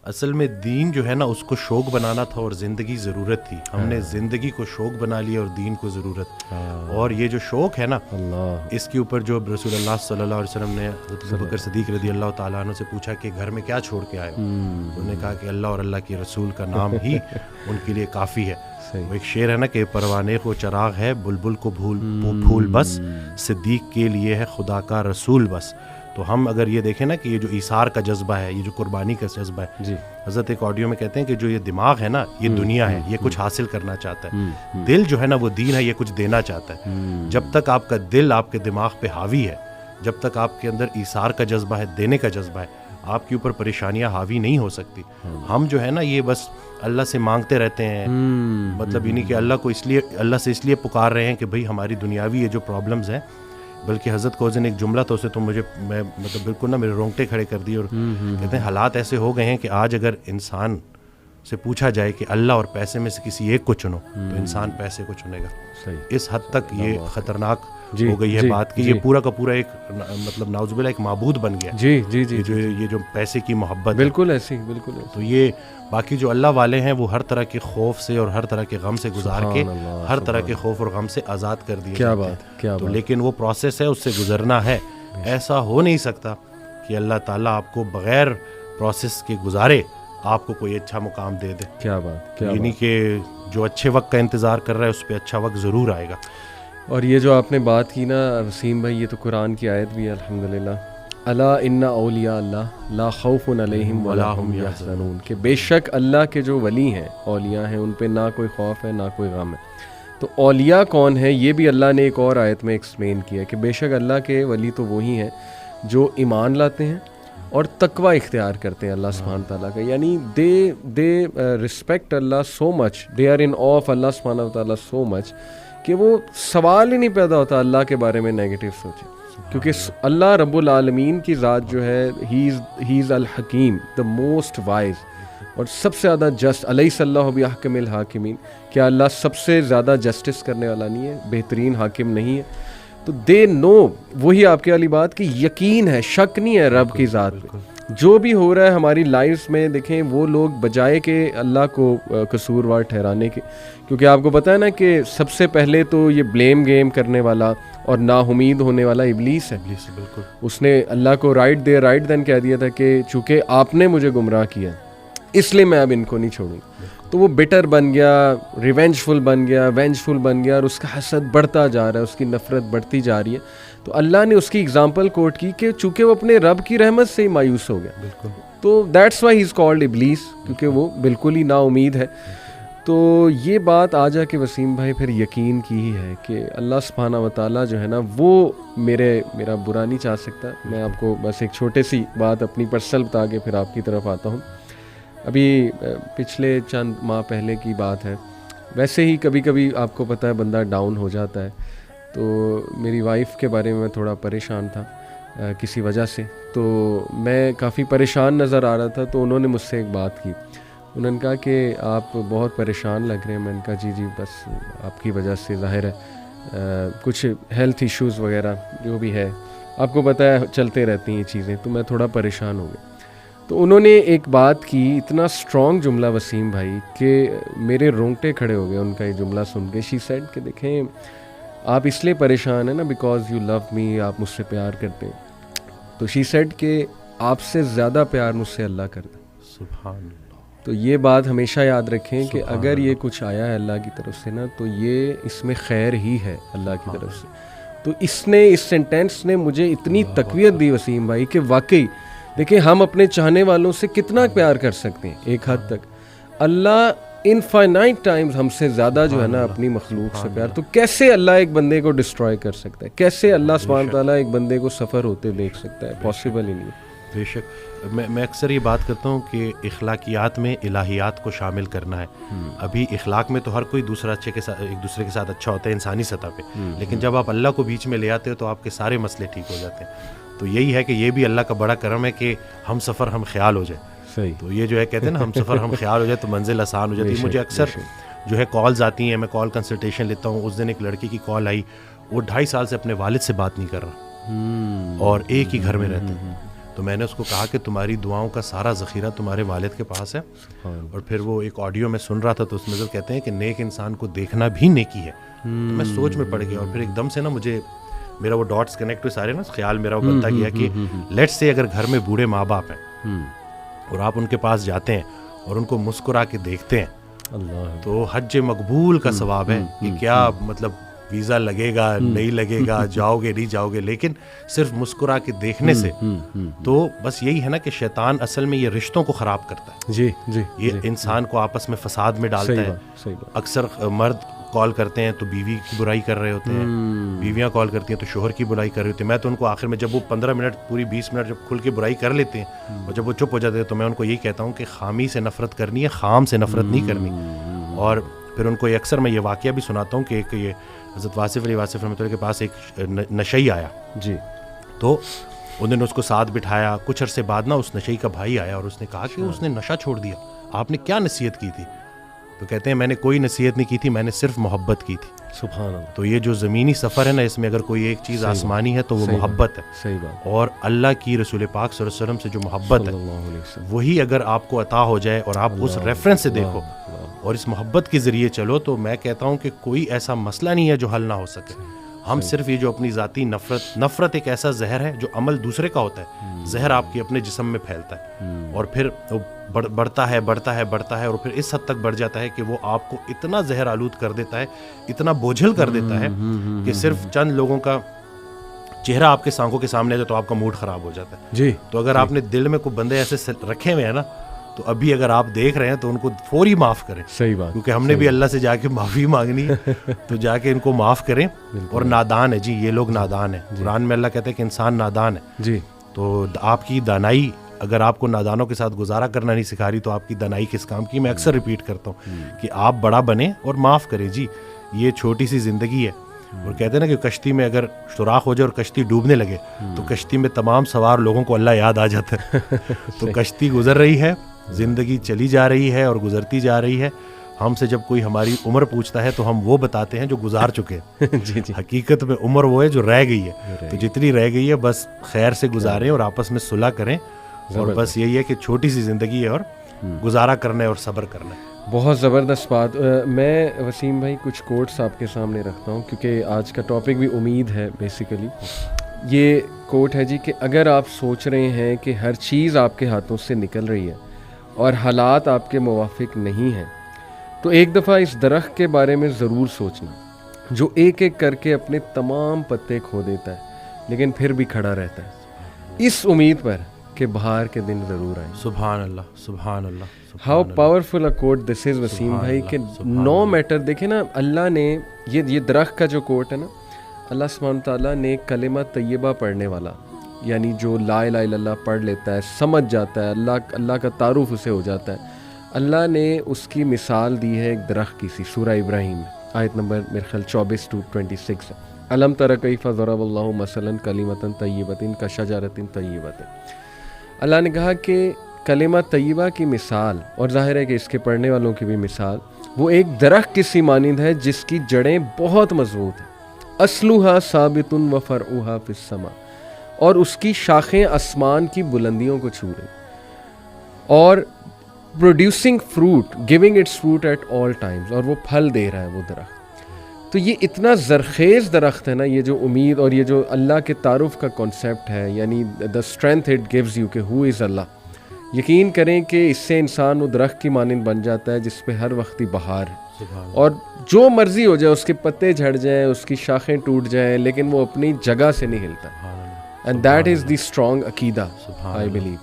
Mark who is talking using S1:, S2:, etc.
S1: اصل میں دین جو ہے نا اس کو شوق بنانا تھا اور زندگی ضرورت تھی. ہم نے زندگی کو شوق بنا لیا اور دین کو ضرورت. اور یہ جو شوق ہے نا اس کے اوپر جو رسول اللہ صلی اللہ علیہ وسلم نے حضرت ابو بکر صدیق رضی اللہ تعالیٰ عنہ سے پوچھا کہ گھر میں کیا چھوڑ کے آئے ہو, انہوں نے کہا کہ اللہ اور اللہ کے رسول کا نام ہی ان کے لیے کافی ہے. وہ ایک شعر ہے نا کہ پروانے کو چراغ ہے بلبل کو پھول بس, صدیق کے لیے ہے خدا کا رسول بس. تو ہم اگر یہ دیکھیں نا کہ یہ جو ایثار کا جذبہ ہے, یہ جو قربانی کا جذبہ ہے, حضرت ایک آڈیو میں کہتے ہیں کہ جو یہ دماغ ہے نا یہ دنیا ہے, یہ کچھ حاصل کرنا چاہتا ہے. دل جو ہے نا وہ دین ہے, یہ کچھ دینا چاہتا ہے. جب تک آپ کا دل آپ کے دماغ پہ حاوی ہے, جب تک آپ کے اندر ایثار کا جذبہ ہے, دینے کا جذبہ ہے, آپ کے اوپر پریشانیاں حاوی نہیں ہو سکتی. ہم جو ہے نا یہ بس اللہ سے مانگتے رہتے ہیں, مطلب یہ نہیں کہ اللہ سے اس لیے پکار رہے ہیں کہ بھئی ہماری دنیاوی یہ جو پرابلمز ہیں. بلکہ حضرت کوزن ایک جملہ تو اسے تو میں مطلب بالکل نا میرے رونگٹے کھڑے کر دیے, اور کہتے ہیں حالات ایسے ہو گئے ہیں کہ آج اگر انسان سے پوچھا جائے کہ اللہ اور پیسے میں سے کسی ایک کو چنو تو انسان پیسے کو چنے گا. اس حد تک یہ خطرناک ہو گئی ہے بات کہ یہ پورا کا پورا ایک مطلب نعوذ باللہ ایک معبود بن گیا. یہ جو پیسے کی محبت
S2: بالکل ایسی.
S1: تو یہ باقی جو اللہ والے ہیں وہ ہر طرح کے خوف سے اور ہر طرح کے غم سے گزار کے ہر طرح کے خوف اور غم سے آزاد کر دیے.
S2: کیا بات.
S1: تو لیکن وہ پروسیس ہے, اس سے گزرنا ہے. ایسا ہو نہیں سکتا کہ اللہ تعالیٰ آپ کو بغیر پروسیس کے گزارے آپ کو کوئی اچھا مقام دے دے.
S2: کیا بات.
S1: یعنی کہ جو اچھے وقت کا انتظار کر رہا ہے اس پہ اچھا وقت ضرور آئے گا.
S2: اور یہ جو آپ نے بات کی نا وسیم بھائی, یہ تو قرآن کی آیت بھی ہے الحمدللہ, الا ان اولیاء اللہ لا خوف علیہم ولا هم یحزنون, کہ بے شک اللہ کے جو ولی ہیں, اولیاء ہیں, ان پہ نہ کوئی خوف ہے نہ کوئی غم ہے. تو اولیاء کون ہیں یہ بھی اللہ نے ایک اور آیت میں ایکسپلین کیا کہ بے شک اللہ کے ولی تو وہی ہیں جو ایمان لاتے ہیں اور تقوی اختیار کرتے ہیں اللہ سبحانہ تعالیٰ کا. یعنی they respect Allah so much, they are in awe of Allah سبحانہ تعالیٰ سو مچ کہ وہ سوال ہی نہیں پیدا ہوتا اللہ کے بارے میں نیگیٹو سوچے, کیونکہ اللہ رب العالمین کی ذات جو ہے ہی از الحکیم, دا موسٹ وائز, اور سب سے زیادہ جسٹ. الیس اللہ باحکم الحاکمین, کیا اللہ سب سے زیادہ جسٹس کرنے والا نہیں ہے, بہترین حاکم نہیں ہے؟ تو دے نو, وہی آپ کے والی بات کہ یقین ہے, شک نہیں ہے رب کی ذات پہ. جو بھی ہو رہا ہے ہماری لائفز میں دیکھیں, وہ لوگ بجائے کہ اللہ کو قصوروار ٹھہرانے کے, کیونکہ آپ کو پتہ ہے نا کہ سب سے پہلے تو یہ بلیم گیم کرنے والا اور نا امید ہونے والا ابلیس ہے.
S1: بالکل.
S2: اس نے اللہ کو رائٹ دین کہہ دیا تھا کہ چونکہ آپ نے مجھے گمراہ کیا اس لیے میں اب ان کو نہیں چھوڑوں. تو وہ بٹر بن گیا, ریونجفل بن گیا, اور اس کا حسد بڑھتا جا رہا ہے, اس کی نفرت بڑھتی جا رہی ہے. تو اللہ نے اس کی اگزامپل کوٹ کی کہ چونکہ وہ اپنے رب کی رحمت سے ہی مایوس ہو گیا. بالکل. تو that's why he is called ابلیس, کیونکہ وہ بالکل ہی نا امید ہے. تو یہ بات آ جا کے وسیم بھائی پھر یقین کی ہی ہے کہ اللہ سبحانہ و تعالیٰ جو ہے نا وہ میرا برا نہیں چاہ سکتا. میں آپ کو بس ایک چھوٹے سی بات اپنی پرسنل بتا کے پھر آپ کی طرف آتا ہوں. ابھی پچھلے چند ماہ پہلے کی بات ہے, ویسے ہی کبھی کبھی آپ کو پتہ ہے بندہ ڈاؤن ہو جاتا ہے. تو میری وائف کے بارے میں تھوڑا پریشان تھا کسی وجہ سے, تو میں کافی پریشان نظر آ رہا تھا. تو انہوں نے مجھ سے ایک بات کی, انہوں نے کہا کہ آپ بہت پریشان لگ رہے ہیں. میں نے کہا جی بس آپ کی وجہ سے ظاہر ہے کچھ ہیلتھ ایشوز وغیرہ جو بھی ہے, آپ کو پتہ ہے چلتے رہتی ہیں یہ چیزیں, تو میں تھوڑا پریشان ہو گیا. تو انہوں نے ایک بات کی, اتنا اسٹرانگ جملہ وسیم بھائی کہ میرے رونگٹے کھڑے ہو گئے ان کا یہ جملہ سن کے. شی سیڈ کہ دیکھیں آپ اس لیے پریشان ہیں نا بیکاز یو لو می, آپ مجھ سے پیار کرتے ہیں. تو شی سیڈ کہ آپ سے زیادہ پیار مجھ سے اللہ کرتا.
S1: سبحان اللہ.
S2: تو یہ بات ہمیشہ یاد رکھیں کہ اگر یہ کچھ آیا ہے اللہ کی طرف سے نا, تو یہ اس میں خیر ہی ہے اللہ کی طرف سے. تو اس سینٹینس نے مجھے اتنی تقویت دی وسیم بھائی کہ واقعی دیکھیں ہم اپنے چاہنے والوں سے کتنا پیار کر سکتے ہیں ایک حد تک. اللہ انفائنائٹ ٹائمز ہم سے زیادہ جو ہے نا اپنی مخلوق سے پیار, تو کیسے اللہ ایک بندے کو ڈسٹروائے کر سکتا ہے, کیسے اللہ سبحانہ تعالیٰ ایک بندے کو سفر ہوتے دیکھ سکتا ہے؟ پاسبل ہی نہیں.
S1: بے شک. میں اکثر یہ بات کرتا ہوں کہ اخلاقیات میں الہیات کو شامل کرنا ہے. ابھی اخلاق میں تو ہر کوئی ایک دوسرے کے ساتھ اچھا ہوتا ہے انسانی سطح پہ, لیکن جب آپ اللہ کو بیچ میں لے آتے ہو تو آپ کے سارے مسئلے ٹھیک ہو جاتے ہیں. تو یہی ہے کہ یہ بھی اللہ کا بڑا کرم ہے کہ ہم سفر ہم خیال ہو جائے. صحیح. تو یہ جو ہے کہتے ہیں نا ہم سفر ہم خیال ہو جائے تو منزل آسان ہو جاتی ہے. مجھے اکثر جو ہے کالز آتی ہیں, میں کال کنسلٹیشن لیتا ہوں. اس دن ایک لڑکی کی کال آئی, وہ 2.5 سال سے اپنے والد سے بات نہیں کر رہا اور ایک ہی گھر میں رہتے ہیں. تو میں نے اس کو کہا کہ تمہاری دعاؤں کا سارا ذخیرہ تمہارے والد کے پاس ہے. اور پھر وہ ایک آڈیو میں سن رہا تھا تو اس میں کہتے ہیں کہ نیک انسان کو دیکھنا بھی نیکی ہے. تو میں سوچ میں پڑ گیا اور پھر ایک دم سے نا مجھے میرا وہ ڈاٹس کنیکٹ ہوئے سارے نا, خیال میرا وہ بنتا گیا کہ لیٹس سے اگر گھر میں بوڑھے ماں باپ ہیں اور آپ ان کے پاس جاتے ہیں اور ان کو مسکرا کے دیکھتے ہیں تو حج مقبول کا ثواب ہے. کہ کیا مطلب ویزا لگے گا نہیں لگے گا, جاؤ گے نہیں جاؤ گے, لیکن صرف مسکرا کے دیکھنے سے. تو بس یہی ہے نا کہ شیطان اصل میں یہ رشتوں کو خراب کرتا ہے.
S2: جی جی,
S1: یہ انسان کو آپس میں فساد میں ڈالتا ہے. اکثر مرد کال کرتے ہیں تو بیوی کی برائی کر رہے ہوتے ہیں, بیویاں کال کرتی ہیں تو شوہر کی برائی کر رہے ہوتے ہیں. میں تو ان کو آخر میں جب وہ 15 منٹ پوری 20 منٹ جب کھل کے برائی کر لیتے ہیں اور جب وہ چپ ہو جاتے ہیں تو میں ان کو یہی کہتا ہوں کہ خامی سے نفرت کرنی ہے, خام سے نفرت نہیں کرنی. اور پھر ان کو اکثر میں یہ واقعہ بھی سناتا ہوں کہ ایک یہ حضرت واصف علی واصف رحمۃ اللہ کے پاس ایک نشئی آیا.
S2: جی.
S1: تو انہوں نے اس کو ساتھ بٹھایا. کچھ عرصے بعد نا اس نشئی کا بھائی آیا اور اس نے کہا کہ اس نے نشہ چھوڑ دیا, آپ نے کیا نصیحت کی تھی؟ تو کہتے ہیں میں نے کوئی نصیحت نہیں کی تھی, میں نے صرف محبت کی تھی.
S2: سبحان اللہ.
S1: تو یہ جو زمینی سفر ہے نا, اس میں اگر کوئی ایک چیز آسمانی ہے تو وہ محبت ہے.
S2: صحیح بات.
S1: اور اللہ کی رسول پاک صلی اللہ علیہ وسلم سے جو محبت ہے وہی اگر آپ کو عطا ہو جائے اور آپ اس ریفرنس سے دیکھو اور اس محبت کے ذریعے چلو تو میں کہتا ہوں کہ کوئی ایسا مسئلہ نہیں ہے جو حل نہ ہو سکے. ہم صرف یہ جو اپنی ذاتی نفرت ایک ایسا زہر ہے جو عمل دوسرے کا ہوتا ہے, زہر آپ کے اپنے جسم میں پھیلتا ہے اور پھر بڑھتا ہے اور پھر اس حد تک بڑھ جاتا ہے کہ وہ آپ کو اتنا زہر آلود کر دیتا ہے, اتنا بوجھل کر دیتا ہے کہ صرف چند لوگوں کا چہرہ آپ کے آنکھوں کے سامنے ہے تو آپ کا موڈ خراب ہو جاتا ہے.
S2: جی.
S1: تو اگر آپ نے دل میں کوئی بندے ایسے رکھے ہوئے ہیں نا تو ابھی اگر آپ دیکھ رہے ہیں تو ان کو فوری معاف کریں.
S2: صحیح بات.
S1: کیونکہ ہم نے بھی اللہ سے جا کے معافی مانگنی ہے تو جا کے ان کو معاف کریں. اور نادان ہے جی, یہ لوگ نادان ہیں. قرآن میں اللہ کہتا ہے کہ انسان نادان ہے.
S2: جی.
S1: تو آپ کی دانائی اگر آپ کو نادانوں کے ساتھ گزارا کرنا نہیں سکھا رہی تو آپ کی دانائی کس کام کی. میں اکثر ریپیٹ کرتا ہوں کہ آپ بڑا بنیں اور معاف کریں. جی یہ چھوٹی سی زندگی ہے. اور کہتے ہیں نا کہ کشتی میں اگر سوراخ ہو جائے اور کشتی ڈوبنے لگے تو کشتی میں تمام سوار لوگوں کو اللہ یاد آ جاتا ہے. تو کشتی گزر رہی ہے, زندگی چلی جا رہی ہے اور گزرتی جا رہی ہے. ہم سے جب کوئی ہماری عمر پوچھتا ہے تو ہم وہ بتاتے ہیں جو گزار چکے ہیں.
S2: جی جی.
S1: حقیقت میں عمر وہ ہے جو رہ گئی ہے. تو جتنی رہ گئی ہے بس خیر سے گزاریں اور آپس میں صلح کریں. اور بس یہی ہے کہ چھوٹی سی زندگی ہے اور گزارا کرنا ہے اور صبر کرنا ہے.
S2: بہت زبردست بات. میں وسیم بھائی کچھ کوٹس آپ کے سامنے رکھتا ہوں کیونکہ آج کا ٹاپک بھی امید ہے بیسیکلی. یہ کوٹ ہے جی کہ اگر آپ سوچ رہے ہیں کہ ہر چیز آپ کے ہاتھوں سے نکل رہی ہے اور حالات آپ کے موافق نہیں ہیں تو ایک دفعہ اس درخت کے بارے میں ضرور سوچنا جو ایک ایک کر کے اپنے تمام پتے کھو دیتا ہے لیکن پھر بھی کھڑا رہتا ہے, اس امید پر کہ بہار کے دن ضرور آئیں.
S1: سبحان اللہ, سبحان اللہ.
S2: ہاؤ پاورفل اے کوٹ دس از وسیم بھائی کہ نو میٹر. دیکھیں نا اللہ نے یہ درخت کا جو کوٹ ہے نا, اللہ سبحانہ تعالیٰ نے کلمہ طیبہ پڑھنے والا یعنی جو لا الہ الا اللہ پڑھ لیتا ہے, سمجھ جاتا ہے, اللہ کا تعارف اسے ہو جاتا ہے, اللہ نے اس کی مثال دی ہے ایک درخت کی سی. سورہ ابراہیم میں آیت نمبر میرے خیال 24-26 ہے. الم تر کیف ضرب اللہ مثلا کلمۃ طیبۃ کشجرۃ طیبۃ. اللہ نے کہا کہ کلمہ طیبہ کی مثال, اور ظاہر ہے کہ اس کے پڑھنے والوں کی بھی مثال, وہ ایک درخت کی سی مانند ہے جس کی جڑیں بہت مضبوط ہیں. اصلها ثابت وفرعها فی السماء, اور اس کی شاخیں آسمان کی بلندیوں کو چھو رہی, اور producing fruit, giving its fruit at all times, اور وہ پھل دے رہا ہے وہ درخت. تو یہ اتنا زرخیز درخت ہے نا, یہ جو امید اور یہ جو اللہ کے تعارف کا کانسیپٹ ہے, یعنی the strength it gives you کہ ہو از اللہ. یقین کریں کہ اس سے انسان وہ درخت کی مانند بن جاتا ہے جس پہ ہر وقت ہی بہار ہے, اور جو مرضی ہو جائے, اس کے پتے جھڑ جائیں, اس کی شاخیں ٹوٹ جائیں, لیکن وہ اپنی جگہ سے نہیں ہلتا. And that is the strong عقیدہ آئی بلیو.